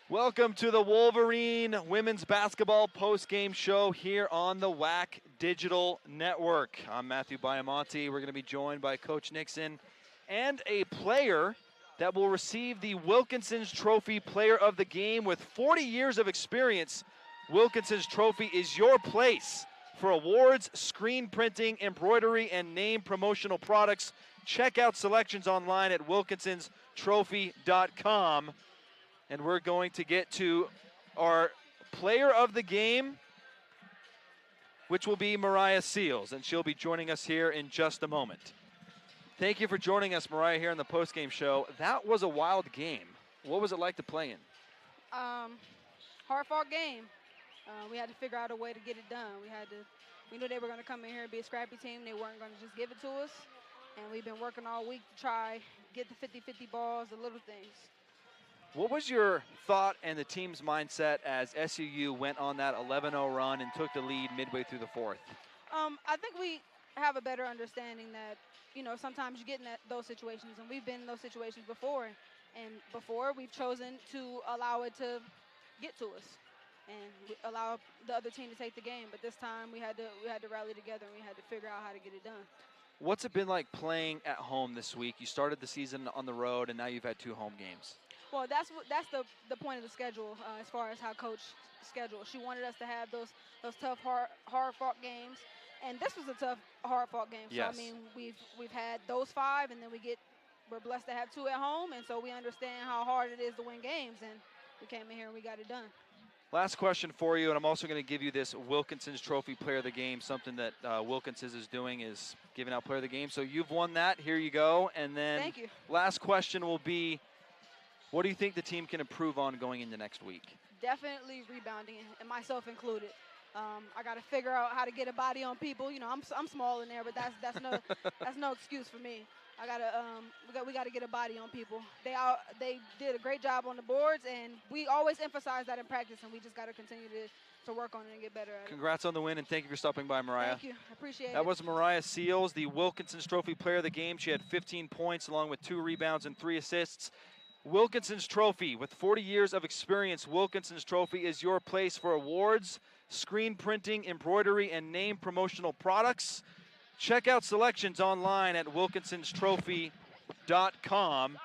Welcome to the Wolverine Women's Basketball Post-Game Show here on the WAC Digital Network. I'm Matthew Baiamonte. We're going to be joined by Coach Nixon and a player that will receive the Wilkinson's Trophy Player of the Game with 40 years of experience. Wilkinson's Trophy is your place for awards, screen printing, embroidery, and name promotional products. Check out selections online at wilkinsonstrophy.com. And we're going to get to our player of the game, which will be Mariah Seals, and she'll be joining us here in just a moment. Thank you for joining us, Mariah, here on the post-game show. That was a wild game. What was it like to play in? Hard-fought game. We had to figure out a way to get it done. We knew they were going to come in here and be a scrappy team. They weren't going to just give it to us. And we've been working all week to try get the 50-50 balls, the little things. What was your thought and the team's mindset as SUU went on that 11-0 run and took the lead midway through the fourth? I think we have a better understanding that, sometimes you get in those situations, and we've been in those situations before. And before, we've chosen to allow it to get to us and allow the other team to take the game. But this time, we had to rally together, and we had to figure out how to get it done. What's it been like playing at home this week? You started the season on the road, and now you've had 2 home games. Well, that's the point of the schedule as far as how Coach scheduled. She wanted us to have those tough, hard-fought games, and this was a tough, hard-fought game. Yes. So I mean, we've had those 5, and then we're blessed to have 2 at home, and so we understand how hard it is to win games, and we came in here and we got it done. Last question for you, and I'm also going to give you this Wilkinson's Trophy Player of the Game. Something that Wilkinson's is doing is giving out Player of the Game. So you've won that. Here you go. And then Thank you. Last question will be, what do you think the team can improve on going into next week? Definitely rebounding, and myself included. I got to figure out how to get a body on people. I'm small in there, but that's no excuse for me. We got to get a body on people. They did a great job on the boards, and we always emphasize that in practice, and we just got to continue to work on it and get better at it. Congrats on the win, and thank you for stopping by, Mariah. Thank you. I appreciate it. That was Mariah Seals, the Wilkinson's Trophy Player of the Game. She had 15 points along with 2 rebounds and 3 assists. Wilkinson's Trophy, with 40 years of experience, Wilkinson's Trophy is your place for awards, screen printing, embroidery, and name promotional products. Check out selections online at wilkinsonstrophy.com.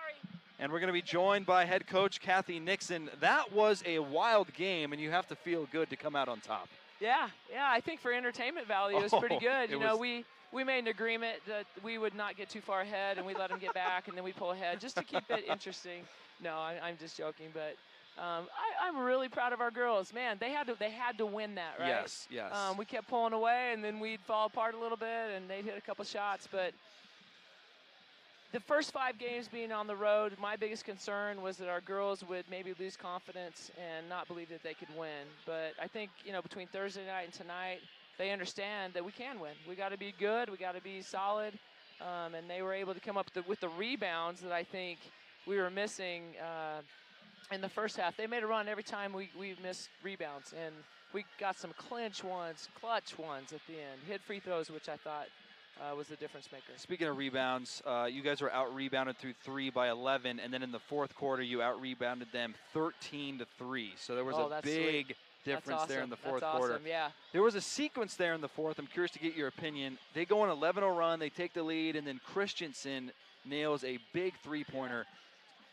And we're going to be joined by head coach Cathy Nixon. That was a wild game, and you have to feel good to come out on top. Yeah, I think for entertainment value, it's pretty good. We made an agreement that we would not get too far ahead, and we let them get back, and then we pull ahead just to keep it interesting. No, I'm just joking, but I'm really proud of our girls. Man, they had to win that, right? Yes. We kept pulling away, and then we'd fall apart a little bit, and they'd hit a couple shots. But the first 5 games being on the road, my biggest concern was that our girls would maybe lose confidence and not believe that they could win. But I think, between Thursday night and tonight, they understand that we can win. We got to be good. We got to be solid. And they were able to come up with the rebounds that I think we were missing in the first half. They made a run every time we missed rebounds. And we got some clutch ones at the end. Hit free throws, which I thought was the difference maker. Speaking of rebounds, you guys were out-rebounded through 3 by 11, and then in the fourth quarter, you out-rebounded them 13-3. So there was a big difference there in the fourth quarter. Yeah. There was a sequence there in the fourth. I'm curious to get your opinion. They go on an 11-0 run. They take the lead, and then Christensen nails a big three-pointer.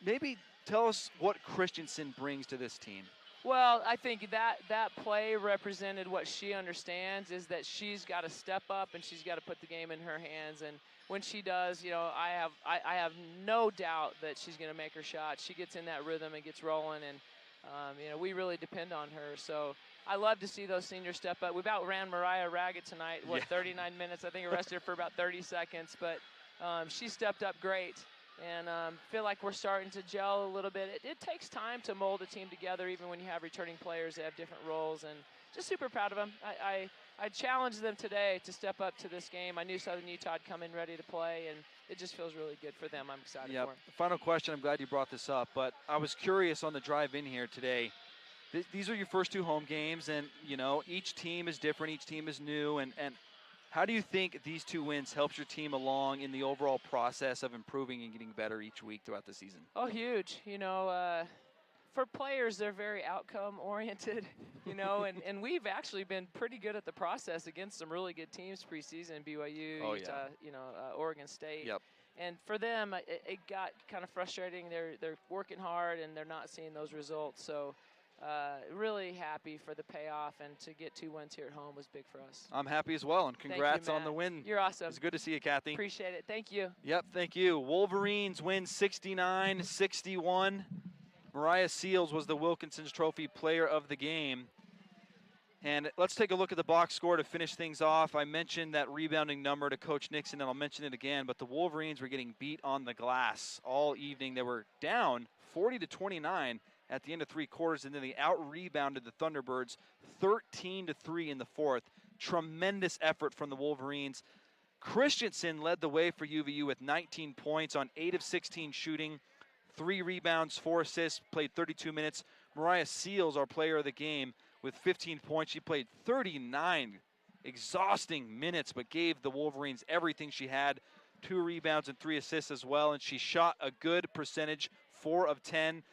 Maybe tell us what Christensen brings to this team. Well, I think that play represented what she understands, is that she's got to step up and she's got to put the game in her hands. And when she does, I have no doubt that she's going to make her shot. She gets in that rhythm and gets rolling, and we really depend on her. So I love to see those seniors step up. We about ran Mariah ragged tonight. 39 minutes. I think arrested her for about 30 seconds, but she stepped up great. And feel like we're starting to gel a little bit. It takes time to mold a team together, even when you have returning players that have different roles. And just super proud of them. I challenged them today to step up to this game. I knew Southern Utah would come in ready to play, and it just feels really good for them. I'm excited for them. Final question. I'm glad you brought this up, but I was curious on the drive in here today. These are your first 2 home games, and each team is different. Each team is new, and how do you think these 2 wins helps your team along in the overall process of improving and getting better each week throughout the season? Oh, huge. for players, they're very outcome oriented, you know, and we've actually been pretty good at the process against some really good teams preseason, BYU, Utah, you know, Oregon State. Yep. And for them, it got kind of frustrating. They're working hard and they're not seeing those results. So really happy for the payoff, and to get 2 wins here at home was big for us. I'm happy as well, and congrats you, on the win. You're awesome. It's good to see you, Cathy. Appreciate it. Thank you. Yep, thank you. Wolverines win 69-61. Mariah Seals was the Wilkinson's Trophy Player of the Game. And let's take a look at the box score to finish things off. I mentioned that rebounding number to Coach Nixon, and I'll mention it again, but the Wolverines were getting beat on the glass all evening. They were down 40-29 at the end of 3 quarters, and then they out-rebounded the Thunderbirds 13-3 in the 4th. Tremendous effort from the Wolverines. Christensen led the way for UVU with 19 points on 8 of 16 shooting, 3 rebounds, 4 assists, played 32 minutes. Mariah Seals, our player of the game, with 15 points. She played 39 exhausting minutes, but gave the Wolverines everything she had. 2 rebounds and 3 assists as well, and she shot a good percentage, 4 of 10.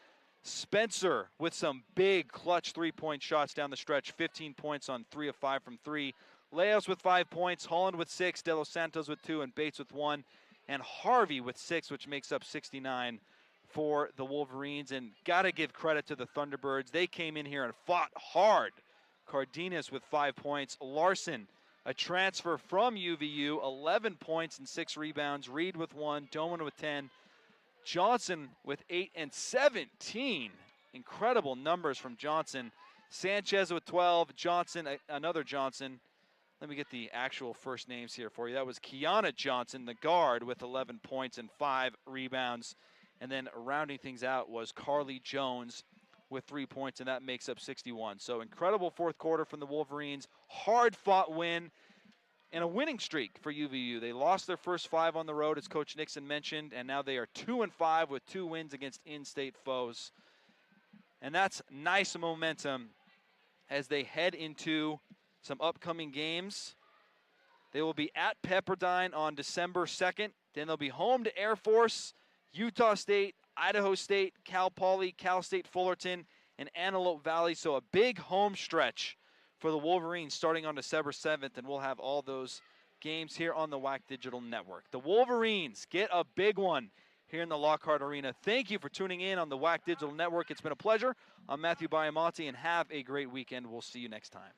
Spencer with some big clutch 3-point shots down the stretch, 15 points on 3 of 5 from 3. Leos with 5 points, Holland with 6, De Los Santos with 2, and Bates with 1. And Harvey with 6, which makes up 69 for the Wolverines. And got to give credit to the Thunderbirds. They came in here and fought hard. Cardenas with 5 points. Larson, a transfer from UVU, 11 points and 6 rebounds. Reed with 1, Doman with 10. Johnson with 8 and 17. Incredible numbers from Johnson. Sanchez with 12. Johnson, another Johnson. Let me get the actual first names here for you. That was Kiana Johnson, the guard, with 11 points and 5 rebounds. And then rounding things out was Carly Jones with 3 points, and that makes up 61. So incredible 4th quarter from the Wolverines. Hard-fought win and a winning streak for UVU. They lost their first 5 on the road, as Coach Nixon mentioned, and now they are 2-5 with 2 wins against in-state foes. And that's nice momentum as they head into some upcoming games. They will be at Pepperdine on December 2nd. Then they'll be home to Air Force, Utah State, Idaho State, Cal Poly, Cal State Fullerton, and Antelope Valley. So a big home stretch for the Wolverines starting on December 7th, and we'll have all those games here on the WAC Digital Network. The Wolverines get a big one here in the Lockhart Arena. Thank you for tuning in on the WAC Digital Network. It's been a pleasure. I'm Matthew Baiamonte, and have a great weekend. We'll see you next time.